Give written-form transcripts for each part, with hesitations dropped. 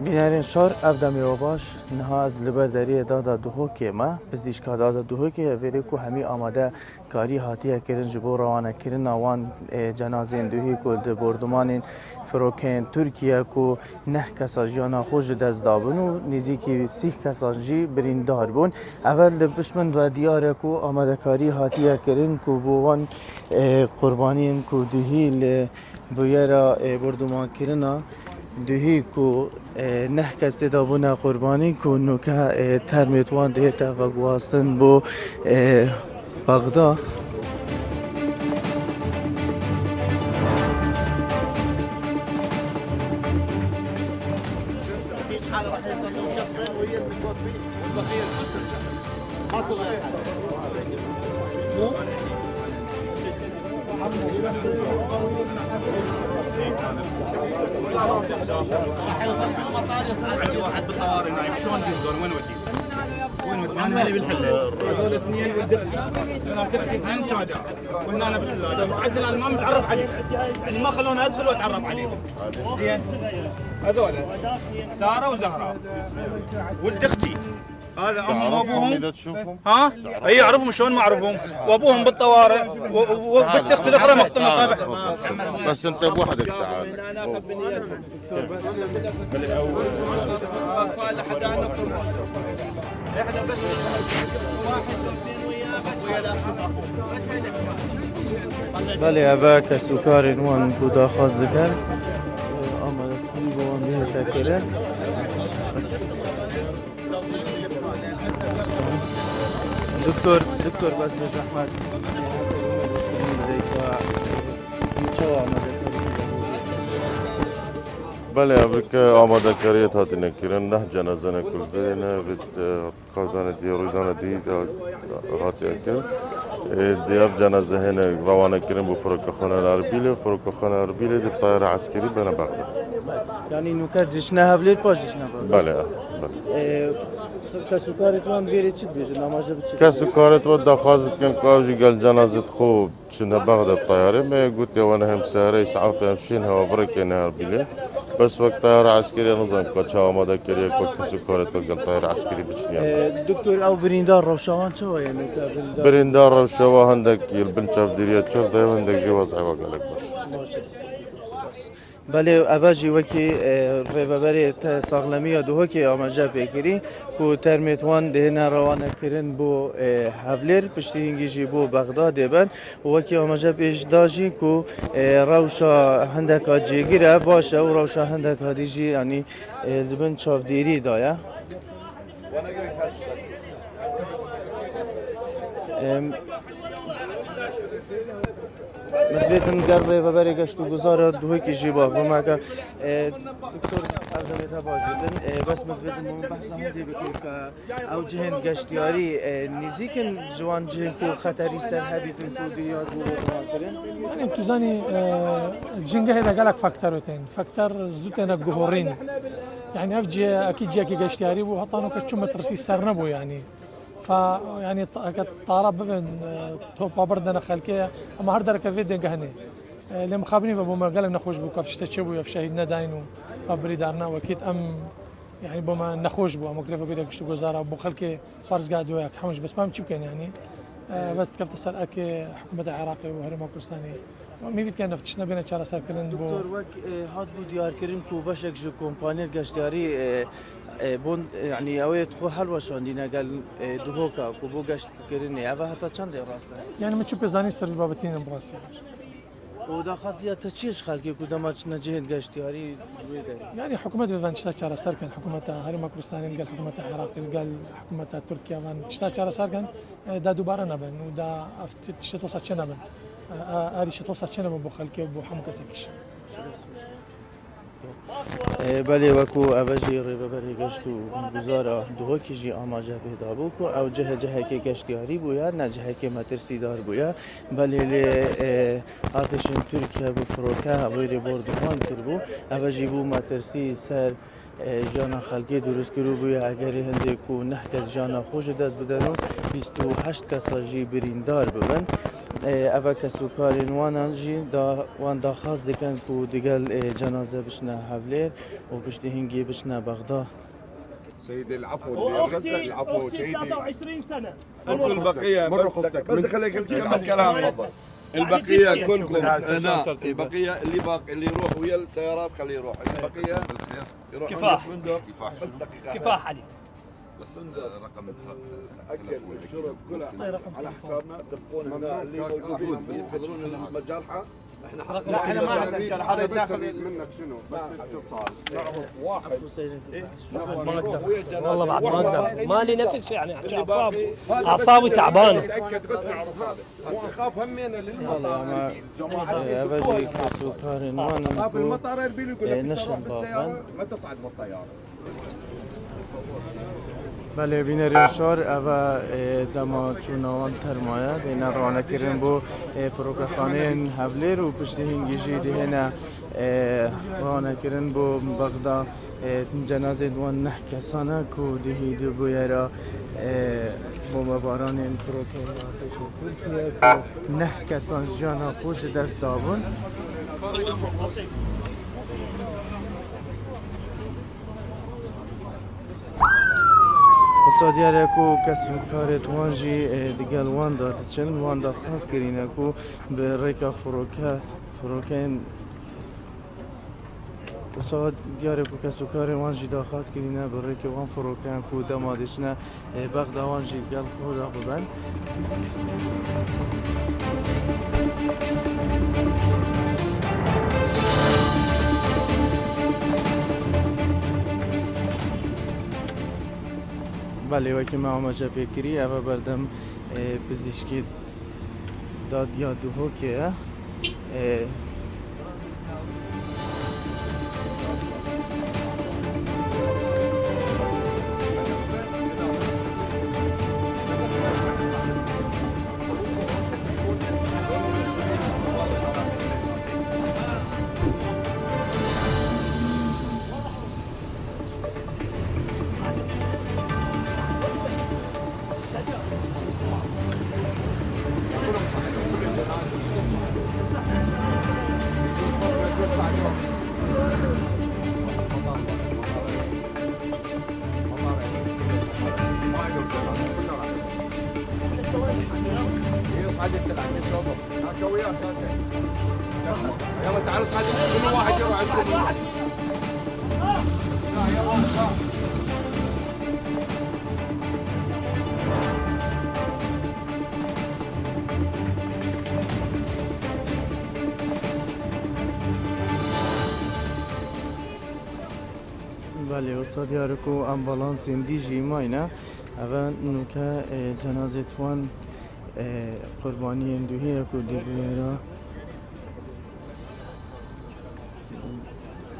بینرین شار افدامی و باش نه از لبرداری دادا دوه که ما پزشکا دادا دوه که وری کو همی آماده کاری هاتیه کرن جبور روانه کرن آوان جنازه دوهی کو بردمان فروکن ترکیه کو نه کسا جانا خوش دست دابن و نزدیکی 30 کسا جی بریندار بون اول بشمن و دیاره کو آماده کاری هاتیه کرن کو بوان قربانین کو دوهی بیارا بردمان کرنا دوهی کو نه کس دابونه قربانی کو نوکه ترمیتوان دیتا و گواستن بو بغداد المطار يصعد واحد بالطوارئ نايم شلون يقدرون وين وديهم؟ انا مالي بالحله هذول اثنين والدختي انا دختي اثنين شهداء وهنا انا بالثلاجه صعدنا انا ما متعرف عليهم يعني ما خلوني ادخل واتعرف عليهم زين هذول ساره وزهراء ولد اختي هذا امهم وابوهم ها؟ اي اعرفهم شلون ما اعرفهم وابوهم بالطوارئ وبنت اختي الاخرى مقطوعه اصابع بس انت بوحدك تعال احنا بس واحد اثنين وياه بس بله اوه کسوکار نوان کودا خواست کرد اما کنی بوان بیه تکرن دکتر بس به زحمت چه آمده بله امریکا آماده کاریت هاتی نکردن نه جنازه نکرده نه بید قدان دی رویدان دی هاتی کرد دیاب جنازه هنه روانه کردن بو فروکخانه اربیل دی طایره عسکری بنا بغداد یعنی نوکت جشنه هفلیر پاش جشنه بله کسوکارتوان بیره چید بیشه نماشه بچید کسوکارت و دخواست کن کاوجی گل جنازت خوب چنه بغداد طیاره می گوتی وانا هم سهره اسعاف همشین هوا برکه نه اربیله بس وقت طیاره عسکری نظام که چه آماده کریه که کسوکارت و گل طیاره عسکری بچنیه دکتر او بریندار روشوان چه وای یعنی بریندار روشوا هندک البنچاف دیریه چرد و هندک جواز عوا گلک باش بله اوجی وکی ریوبری ساغلمی دوه که آماده بگیری کو ترمیتوان دهنه روانه کردن بو هفلر پشتی هنگیجی بو بغداد بن وکی آماده پیش داشی کو روشا هندک جیگیره باشه و روشا هندک دیجی یعنی زبان چافدیری دایا مدريدن قرب وبري قشتو گزاره دوه کی جیبا و ما که دکتر افضل تباش بدن بس مدريدن من بحث هندي بكل او جهن قشتياري نزيكن جوان جهن کو خطري سرحدي تو ديار و يعني تزاني جنگه هذا قالك فاكتورتين فاكتور زوتنا جوهرين يعني افجي اكيد جاكي قشتياري وحطانو كشم ترسي سرنبو يعني يعني طارب ببن توبا بردنا خلكيه اما هردر كفيدن قهني اللي مخابرين بما قال نخوش بو كفشت تشبو يا شهيدنا داينو بريدارنا واكيد يعني بما نخوش بو مكلف بيدك شو جزاره بو خلكي فارس قاعد وياك حمش بس ما مشكن يعني بس كيف تصل اكي حكومه العراقي وهرم كردستاني مي بيت كان نفتشنا بين شهر ساكنين بو دكتور وك هاد بو ديار كريم كو باشك جو كومباني قشتياري بون يعني اويت خو حلوه شاندينا قال دوهوكا كو بو قشت كريني اوا حتى چند راسته يعني ما تشوف بزاني سر بابتين براسي ودا خاصيات تشيش خلقي قدامات نجهد قشتياري يعني حكومه فان شهر ساكن حكومه هرم كردستاني قال حكومه العراق قال حكومه تركيا فان شهر ساكن دا دوباره نبن ودا تشتوصل شنبن اريش توصل شنبن بو خلقي وبو حمكسكش بله وکو اوجی ریوبری گشتو گزاره دوه کیجی آماده پیدا بو کو او جه که گشتیاری بویا نه جه که مترسی دار بویا بله لی آتشین ترکیه بو فروکه هوای بردوان تربو اوجی بو مترسی سر جانا خلقی درست کرو بویا اگر هنده کو نه کس جانا خوش دست بدنو 28 کسا جی بریندار ببن اوه کسوکارین وانان جی دا وان دا خاص دکن کو دیگل جنازه بشنه حولیر و پشتی هنگی بشنه بغداد. سيدي العفو العفو سيدي 23 سنه البقيه بس خليك تكمل كلام تفضل. البقيه كلكم هنا البقيه اللي يروح ويا السيارات خليه يروح البقيه يروح كفاح. الفندق بس دقيقه كفاح علي بس رقم الاكل والشرب كلها على حسابنا تبقون هنا اللي موجودين ينتظرون الجرحى احنا احنا ما عندنا حدا ناخذ منك شنو بس اتصال واحد والله بعد ما اقدر مالي نفس يعني اعصابي تعبانه. تاكد بس نعرف هذا ونخاف همين اللي اوه جی کسوکارین وانان في المطار اربيل يقول لك نشن تروح بالسياره بابن. ما تصعد بالطياره. بله بینرین شار اوه دما چونوان ترمایه دینا روانه کرن بو فروکخانه حولیر و پشتی هنگیجی دینا روانه کرن بو بغداد جنازه دوان نه کسانه کو دیهی دو بویرا بو مباران این فروکه نه کسان جانا خوش دست دابون. سادیاره کو کسب کارت وانجی دیگل وان داد چن وان دا خاص کرینه کو به ریکا فروکن سادیاره کو کسب کار وانجی دا خاص کرینه به ریکا وان فروکن کو دمادشنه بغدا وانجی گل خدا ببند. بله وکی ما آماجه بکری اوه بردم پزشکی داد یادو ها که يلا تعال صعد كل واحد يروح عندكم. بله استاد یارکو امبالانس دیجی ماینه اول نوکه جنازه توان قربانی اندوهی کو دیگرا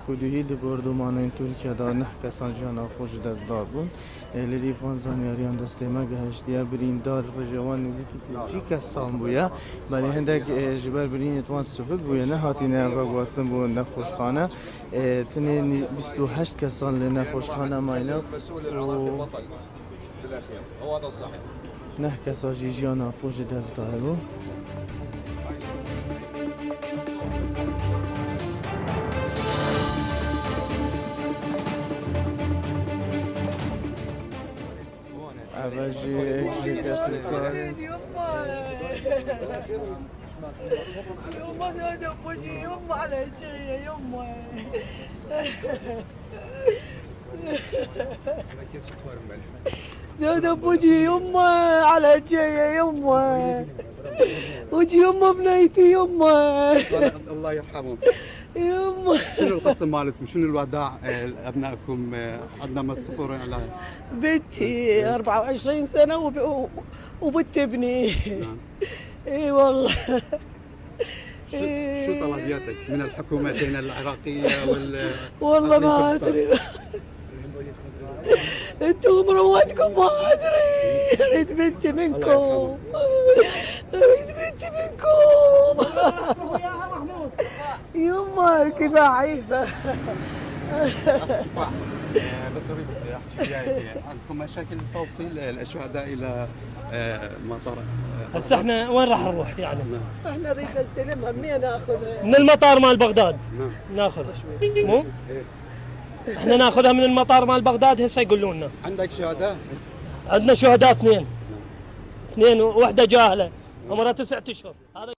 کودوهی دی بردمان این ترکیه دا نه کسان جانا خوش دست دار بون لیدی فان زانیاریان دسته ما گهشتیه برین دار و جوان نزدیکی چی کسان بویا ولی هندک جبر برین توان سفک بویا نه هاتی نه واسم بو نه خوشخانه تنی 28 کسان ل نه خوشخانه ماینا بالاخير هو هذا الصحيح. نه کسا جیجانا خوش دست دار بون. اجي كسر يما زاد ابوجي يما على جايه يما زاد ابوجي يما على جايه يما وجي يما بنيتي يما الله يرحمهم. يما شنو القصه مالتكم؟ شنو الوداع ابنائكم عندنا من الصفر على بنتي 24 سنه وبنت ابني. اي والله. شو طلبياتك من الحكومتين العراقيه والله ما ادري. انتم مروتكم ما ادري. اريد بنتي منكم. اريد بنتي منكم. يما كفاح عيسى. بس اريد احكي وياك، عندكم مشاكل توصيل الشهداء الى مطار؟ هسه احنا وين راح نروح يعني؟ احنا نريد نستلمها، منين ناخذها؟ من المطار مال بغداد ناخذها، مو؟ احنا ناخذها من المطار مال بغداد هسه يقولوا لنا. عندك شهداء؟ عندنا شهداء اثنين، وحده جاهله عمرها 9 اشهر. هذا